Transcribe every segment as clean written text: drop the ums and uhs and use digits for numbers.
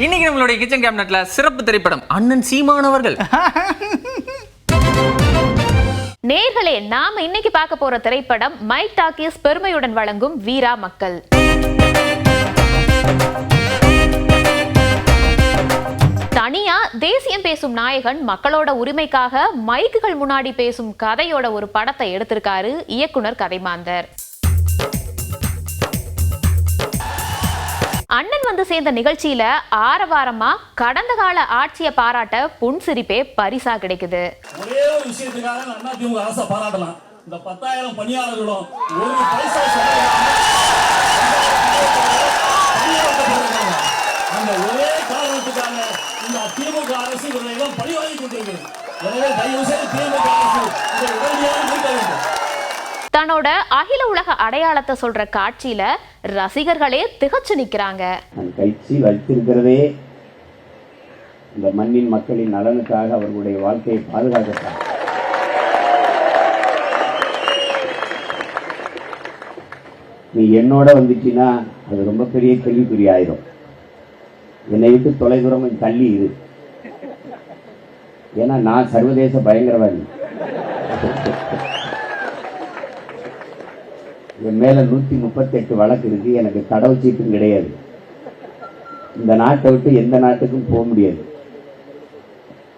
இன்னைக்கு நம்மளுடைய கிச்சன் கேபினட்ல சிறப்பு திரைப்படம் அண்ணன் சீமான் அவர்கள். நேர்களே, நாம இன்னைக்கு பார்க்க போற திரைப்படம் மைக் டாக்கீஸ் பெருமையுடன் வழங்கும் வீரா மக்கள். தனியா தேசியம் பேசும் நாயகன் மக்களோட உரிமைக்காக மைக்குகள் முன்னாடி பேசும் கதையோட ஒரு படத்தை எடுத்திருக்காரு இயக்குனர் கதைமாந்தர். அண்ணன் வந்து சேர்ந்த நிகழ்ச்சியில ஆரவாரமா கடந்த கால ஆட்சியை பாராட்ட புன்சிரிப்பே பரிசா கிடைக்குது. ஒரே ஒரு விஷயத்துக்காக அண்ணா திமுக அரசை பாராட்டலாம். இந்த 10,000 பணியாளர்களும் ஒரு பைசா அந்த ஒரே காரணத்துக்காக இந்த திமுக அரசு இவர்களிடம் பழிவாங்கி கொண்டிருக்கிறது. எனவே தயவு செய்து திமுக அரசு இதை உடனடியாக நீக்க வேண்டும். தன்னோட அகில உலக அடையாளத்தை சொல்ற காட்சியில ரசிகர்களே திகச்சு நிக்கிறாங்க. கட்சி வைத்திருக்கிறதே இந்த மண்ணின் மக்களின் நலனுக்காக, அவர்களுடைய வாழ்க்கையை பாதுகாக்க. நீ என்னோட வந்துச்சுன்னா அது ரொம்ப பெரிய கேள்விக்குறி ஆயிரும். என்னை விட்டு தொலைதூரம் தள்ளி இரு. ஏன்னா நான் சர்வதேச பயங்கரவாதி. என் மேல 138 வழக்கு இருக்கு. எனக்கு கடவுச்சீட்டும் கிடையாது. இந்த நாட்டை விட்டு எந்த நாட்டுக்கும் போக முடியாது.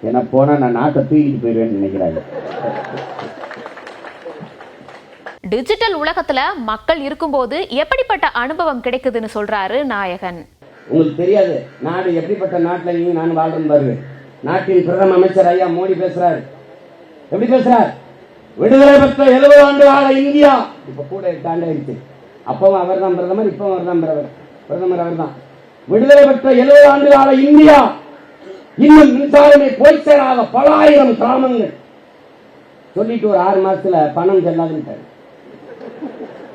ஏன்னா போனா நான் நாட்டை தூக்கிட்டு போயிடுவேன்னு நினைக்கிறாங்க. டிஜிட்டல் உலகத்துல மக்கள் இருக்கும்போது எப்படிப்பட்ட அனுபவம் கிடைக்குதுன்னு சொல்றாரு நாயகன். உங்களுக்கு தெரியாது நாடு எப்படிப்பட்ட நாட்டுல நீங்க நான் வாழ்றேன் பாருங்க. நாட்டின் பிரதம அமைச்சர் ஐயா மோடி பேசுறாரு. எப்படி பேசுறார்? விடுதலை பெற்ற 70 ஆண்டு கால இந்தியா. இப்ப கூட 8 ஆண்டு ஆயிடுச்சு. அப்பவும் அவர் தான் பிரதமர், இப்பவும் அவர் தான் பிரதமர். அவர் தான் விடுதலை பெற்ற 70 ஆண்டு கால இந்தியா. இன்னும் மின்சாரமே போய் சேராத பல ஆயிரம் கிராமங்கள். சொல்லிட்டு ஒரு 6 மாசத்துல பணம்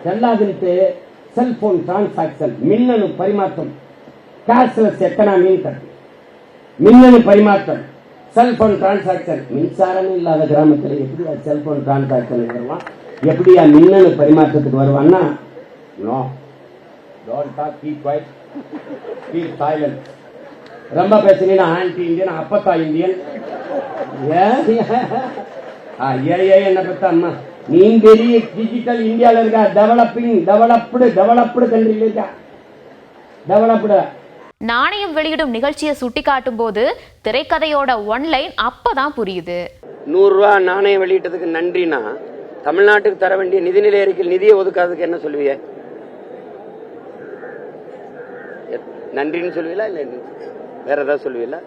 செல்லாதுன்ட்டு செல்போன் டிரான்சாக்சன், மின்னணு பரிமாற்றம், கேஷ்லெஸ் எக்கனாமி, மின்னணு பரிமாற்றம், செல்போன் டிரான்சாக்சன். மின்சாரம் இல்லாத கிராமத்தில் எப்படியா செல்போன் டிரான்சாக்சன் வருவான்? எப்படியா மின்னணு பரிமாற்றத்துக்கு வருவான்னா, no, don't talk, keep quiet, keep silent. ரொம்ப பேசினீங்கன்னா ஆன்டி இந்தியன், அப்பத்தா இந்தியன். என்ன பத்த அம்மா, நீ பெரிய டிஜிட்டல் இந்தியாவில் இருக்கா? டெவலப்டு கண்ட்ரி இருக்கா? டெவலப்டு. நாணயம் வெளியிடும் நிகழ்ச்சியை சுட்டி காட்டும் போது திரைக்கதையோட ஒன்லைன் அப்பதான் புரியுது. 100 ரூபாய் நாணயம் வெளியிட்டதுக்கு நன்றினா தமிழ்நாட்டுக்கு தர வேண்டிய நிதிநிலை அறிக்கையில் நிதியை ஒதுக்காததுக்கு என்ன சொல்லுவீங்க? நன்றின்னு சொல்லுவீங்களா இல்ல வேற ஏதாவது சொல்லுவீங்களா?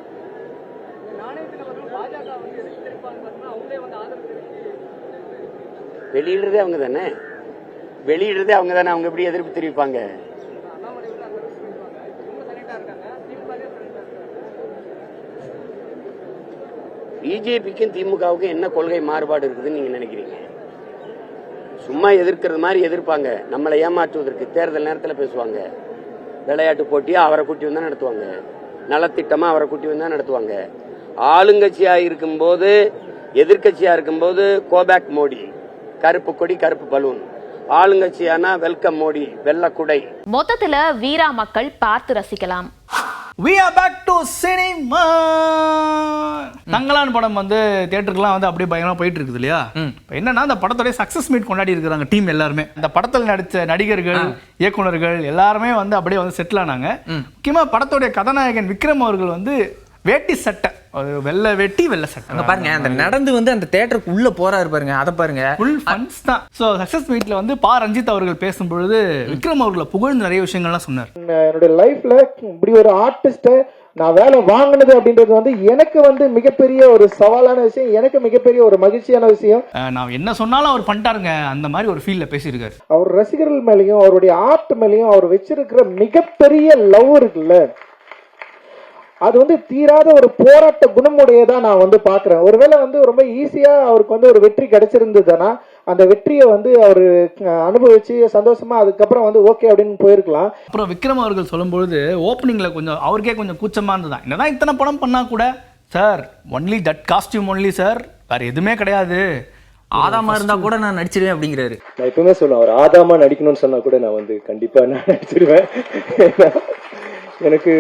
வெளியிடுறதே அவங்க தானே. அவங்க எப்படி எதிர்ப்பு தெரிவிப்பாங்க? பிஜேபிக்கும் திமுகவுக்கும் என்ன கொள்கை மாறுபாடு இருக்குதுன்னு நீங்க நினைக்கிறீங்க? சும்மா எதிர்க்கிறது மாதிரி எதிர்ப்பாங்க. நம்மளை ஏமாற்றுவதற்கு தேர்தல் நேரத்தில் பேசுவாங்க. விளையாட்டு போட்டியா அவரை கூட்டி வந்தா நடத்துவாங்க. நலத்திட்டமா அவரை கூட்டி வந்தா நடத்துவாங்க. ஆளுங்கட்சியா இருக்கும்போது, எதிர்கட்சியா இருக்கும்போது கோபேக் மோடி, கருப்பு கொடி கருப்பு பலூன். ஆளுங்கட்சியானா வெல்கம் மோடி, வெள்ள குடை. மொத்தத்துல வீரா மக்கள் பார்த்து ரசிக்கலாம். We are back to cinema. Thangalaan படம் வந்து தியேட்டருக்குலாம் வந்து அப்படியே பயங்கரமா போயிட்டு இருக்குது இல்லையா? என்னன்னா அந்த படத்தோட சக்சஸ் மீட் கொண்டாடி இருக்கிறாங்க டீம் எல்லாருமே. அந்த படத்தில் நடித்த நடிகர்கள், இயக்குனர்கள் எல்லாருமே வந்து அப்படியே வந்து செட்டில் ஆனாங்க. முக்கியமா படத்தோடைய கதாநாயகன் விக்ரம் அவர்கள் வந்து வேட்டி சட்டை, வெள்ளை வேட்டி வெள்ளை சட்டை பாருங்க. அந்த நடந்து வந்து அந்த தியேட்டருக்கு உள்ள போறாரு பாருங்க, அதை பாருங்க. ஃபுல் ஃபன்ஸ் தான். ஸோ சக்சஸ் மீட்ல வந்து ரஞ்சித் அவர்கள் பேசும்பொழுது விக்ரம் அவர்களை புகழ்ந்து நிறைய விஷயங்கள்லாம் சொன்னார். என்னுடைய லைஃப்ல இப்படி ஒரு ஆர்டிஸ்ட நான் வேலை வாங்கினது அப்படின்றது வந்து எனக்கு வந்து மிகப்பெரிய ஒரு சவாலான விஷயம், எனக்கு மிகப்பெரிய ஒரு மகிழ்ச்சியான விஷயம். நான் என்ன சொன்னாலும் அவர் பண்ணிட்டாருங்க, அந்த மாதிரி ஒரு ஃபீல்ல பேசியிருக்காரு. அவர் ரசிகர்கள் மேலேயும் அவருடைய ஆர்ட் மேலேயும் அவர் வச்சிருக்கிற மிகப்பெரிய லவ் இருக்குல்ல, அது வந்து தீராத ஒரு போராட்ட குணமுடையதா நான் வந்து பாக்குறேன். ஒருவேளை வந்து ரொம்ப ஈஸியா அவருக்கு வந்து ஒரு வெற்றி கிடைச்சிருந்ததுன்னா அந்த வெற்றியை வந்து அவரு அனுபவிச்சு சந்தோஷமா அதுக்கப்புறம் வந்து ஓகே அப்படின்னு போயிருக்கலாம். அப்புறம் விக்ரம் அவர்கள் சொல்லும்பொழுது ஓப்பனிங்ல கொஞ்சம் அவருக்கே கொஞ்சம் கூச்சமா இருந்ததுதான். என்னதான் இத்தனை படம் பண்ணா கூட, sir only that costume only sir, வேற எதுவுமே கிடையாது, ஆதாமா இருந்தா கூட நான் நடிச்சிருவேன் அப்படிங்கிறாரு. நான் எப்பவுமே சொல்லுவேன், அவர் ஆதாமா நடிக்கணும்னு சொன்னா கூட நான் வந்து கண்டிப்பா நான் நடிச்சிருவேன். எனக்கு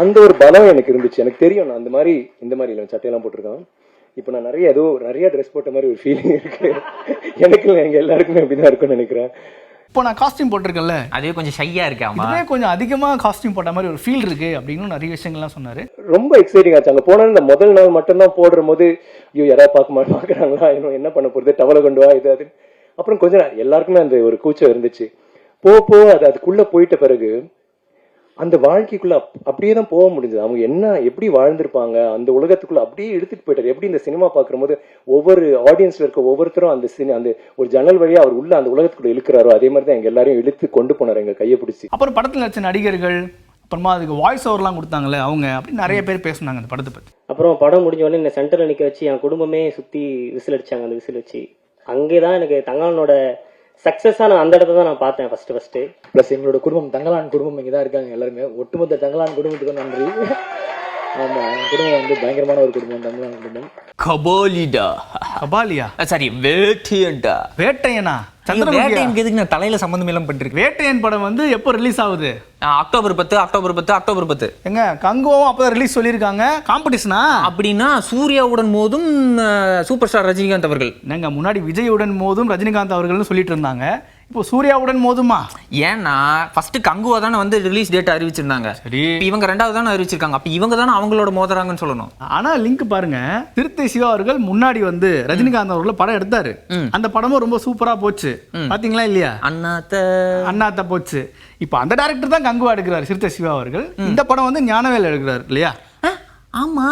அந்த ஒரு பலம் எனக்கு இருந்துச்சு. எனக்கு தெரியும் நான் அந்த மாதிரி இந்த மாதிரி இல்லை, சட்டையெல்லாம் போட்டிருக்கான். இப்போ நான் நிறைய ட்ரெஸ் போட்ட மாதிரி ஒரு ஃபீலிங் இருக்கு எனக்கு. எங்க எல்லாருக்குமே அப்படிதான் இருக்கும்னு நினைக்கிறேன். இப்போ நான் காஸ்டியூம் போட்டிருக்கேன்ல, அதே கொஞ்சம் ஷையா இருக்காமா, இதுவே கொஞ்சம் அதிகமாக காஸ்டியூம் போட்ட மாதிரி ஒரு ஃபீல் இருக்கு அப்படின்னு நிறைய விஷயங்கள்லாம் சொன்னாரு. ரொம்ப எக்ஸைட்டிங் ஆச்சு. அங்கே போனா இந்த முதல் நாள் மட்டும்தான் போடுற போது ஐயோ யாராவது பார்க்குறாங்களா, இன்னும் என்ன பண்ண போறது, டவலை கொண்டு வா இது அது. அப்புறம் கொஞ்சம் எல்லாருக்குமே அந்த ஒரு கூச்சம் இருந்துச்சு. அதுக்குள்ள போயிட்ட பிறகு அந்த வாழ்க்கைக்குள்ள அப்படியே தான் போக முடிஞ்சது. அவங்க எப்படி வாழ்ந்திருப்பாங்க அந்த உலகத்துக்குள்ள அப்படியே எடுத்துட்டு போயிட்டாரு. எப்படி இந்த சினிமா பார்க்கும் போது ஒவ்வொரு ஆடியன்ஸ்ல இருக்க ஒவ்வொருத்தரும் அந்த ஒரு ஜன்னல் வழியா அவர் உள்ள அந்த உலகத்துக்குள்ள இழுக்கிறாரோ அதே மாதிரி தான் எங்க எல்லாரையும் இழுத்து கொண்டு போனாரு எங்க கையை பிடிச்சி. அப்புறம் படத்தில் நடிச்ச நடிகர்கள், அப்புறமா அதுக்கு வாய்ஸ் ஓவர்லாம் கொடுத்தாங்கல்ல அவங்க, அப்படி நிறைய பேர் பேசுனாங்க அந்த படத்தை பத்தி. அப்புறம் படம் முடிஞ்ச உடனே இந்த சென்டர்ல நிக்க வச்சு என் குடும்பமே சுத்தி விசில் அடிச்சாங்க. அந்த விசில் வச்சு அங்கேதான் எனக்கு தங்காளனோட சக்சஸா நான் அந்த இடத்த தான் நான் பார்த்தேன் ஃபர்ஸ்ட். பிளஸ் எங்களோட குடும்பம் தங்கலான் குடும்பம் இங்கதான் இருக்காங்க எல்லாருமே. ஒட்டுமொத்த தங்கலான் குடும்பத்துக்கு நன்றி. ஆமா, என் குடும்பம் வந்து பயங்கரமான ஒரு குடும்பம், தங்கலான் குடும்பம். கபாலியா சாரி வேட்டையன்டா. வேட்டையனா? வேட்டையனுக்கு எதுக்கு நான் தலையில சம்பந்தம் எல்லாம் பண்ணிருக்கேன். வேட்டையன் படம் வந்து எப்போ ரிலீஸ் ஆகுது? அக்டோபர் 10. எங்க கங்குவும் அப்பதான் ரிலீஸ் சொல்லியிருக்காங்க. காம்படிஷனா? அப்படின்னா சூர்யாவுடன் மோதும் சூப்பர் ஸ்டார் ரஜினிகாந்த் அவர்கள். நாங்க முன்னாடி விஜயுடன் மோதும் ரஜினிகாந்த் அவர்கள்னு சொல்லிட்டு இருந்தாங்க. இப்போ சூர்யாவுடன் மோதுமா? ஏன்னா ஃபர்ஸ்ட் கங்குவா தானே வந்து ரிலீஸ் டேட் அறிவிச்சிருந்தாங்க. சரி, இவங்க ரெண்டாவது தானே அறிவிச்சிருக்காங்க. அப்ப இவங்க தானே அவங்களோட மோதுறாங்கன்னு சொல்லணும். ஆனா லிங்க் பாருங்க, சிறுத்தை சிவா அவர்கள் முன்னாடி வந்து ரஜினிகாந்த் அவர்கள் படம் எடுத்தாரு. அந்த படமும் ரொம்ப சூப்பரா போச்சு. பாத்தீங்களா இல்லையா? அண்ணாத்த போச்சு. இப்போ அந்த டைரக்டர் தான் கங்குவா எடுக்கிறாரு, சிறுத்தை சிவா அவர்கள். இந்த படம் வந்து ஞானவேல் எடுக்கிறாரு இல்லையா? ஆமா,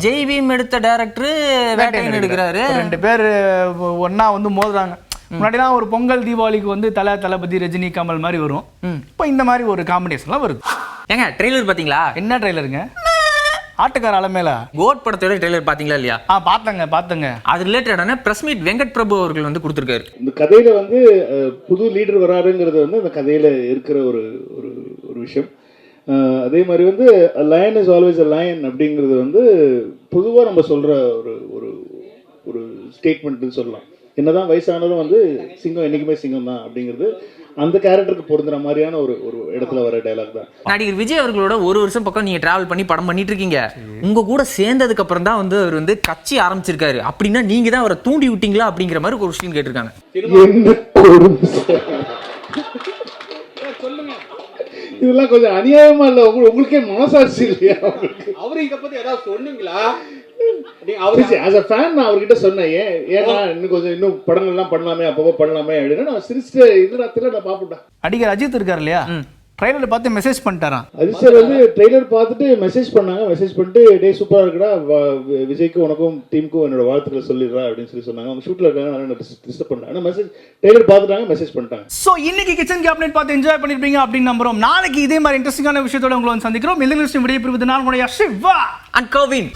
ஜெய்பீம் எடுத்த டைரக்டர் வேட்டையன் எடுக்கிறாரு. ரெண்டு பேர் ஒன்னா வந்து மோதுறாங்க. முன்னாடிலாம் ஒரு பொங்கல் தீபாவளிக்கு வந்து தளபதி ரஜினி கமல் மாதிரி வரும். இப்போ இந்த மாதிரி ஒரு காம்பினேஷன்லாம் வருது. ஏங்க ட்ரெய்லர் பாத்தீங்களா? என்ன ட்ரெய்லருங்க? ஆட்டுக்கார அலமேலா கோட் படத்தோட ட்ரெய்லர் பாத்தீங்களா இல்லையா? பாத்தங்க. அது ரிலேட்டடான பிரஸ் மீட் வெங்கட் பிரபு அவர்கள் வந்து கொடுத்திருக்காரு. இந்த கதையில வந்து புது லீடர் வராருங்கிறது வந்து அந்த கதையில இருக்கிற ஒரு விஷயம். அதே மாதிரி வந்து line is always a lion அப்படிங்கிறது வந்து பொதுவாக நம்ம சொல்ற ஒரு ஸ்டேட்மெண்ட்னு சொல்லலாம். என்னதான் வயசானதும் வந்து சிங்கம் என்னைக்குமே சிங்கம் தான் அப்படிங்கிறது அந்த கேரக்டருக்கு பொருந்துற மாதிரியான ஒரு இடத்துல வர டயலாக் தான். நடிகர் விஜய் அவர்களோட ஒரு வருஷம் பக்கம் நீங்க டிராவல் பண்ணி படம் பண்ணிட்டு இருக்கீங்க. உங்க கூட சேர்ந்ததுக்கு அப்புறம் தான் வந்து அவர் வந்து கட்சி ஆரம்பிச்சிருக்காரு. அப்படின்னா நீங்க தான் அவரை தூண்டி விட்டீங்களா அப்படிங்கிற மாதிரி ஒரு விஷயம் கேட்டிருக்காங்க. இதெல்லாம் கொஞ்சம் அநியாயமா இல்ல? உங்களுக்கே மனசாட்சி இல்லையா? அவரு இத பத்தி ஏதாவது சொன்னீங்களா? நான் அவர்கிட்ட சொன்னேன், ஏன்னா இன்னும் படங்கள்லாம் பண்ணலாமே, அப்பப்போ பண்ணலாமே அப்படின்னு நான் சிரிச்சுட்டு இதுல நான் பாப்பேன். நடிகர் அஜித் இருக்காரு இல்லையா? ட்ரெய்லர் பார்த்து மெசேஜ் பண்ணிட்டாராம். அஜித் சார் வந்து ட்ரெய்லர் பார்த்துட்டு மெசேஜ் பண்ணாங்க. மெசேஜ் பண்ணிட்டு டே சூப்பரா இருக்குடா, விஜய்க்கும் உனக்கும் டீமுக்கும் என்னோட வாழ்த்துக்களை சொல்லிடுறா அப்படின்னு சொன்னாங்க. அவங்க ஷூட்ல இருக்காங்க, டிஸ்டர்ப் பண்ணாங்க. மெசேஜ் ட்ரெய்லர் பார்த்துட்டாங்க, மெசேஜ் பண்ணிட்டாங்க. ஸோ இன்னைக்கு கிச்சன் கேபினெட் பார்த்து என்ஜாய் பண்ணிருப்பீங்க அப்படின்னு நம்புறோம். நாளைக்கு இதே மாதிரி இன்ட்ரெஸ்டிங்கான விஷயத்தோட உங்களை வந்து சந்திக்கிறோம். விடைபெறுவது நான் உங்களுடைய சிவா அண்ட் கவின்.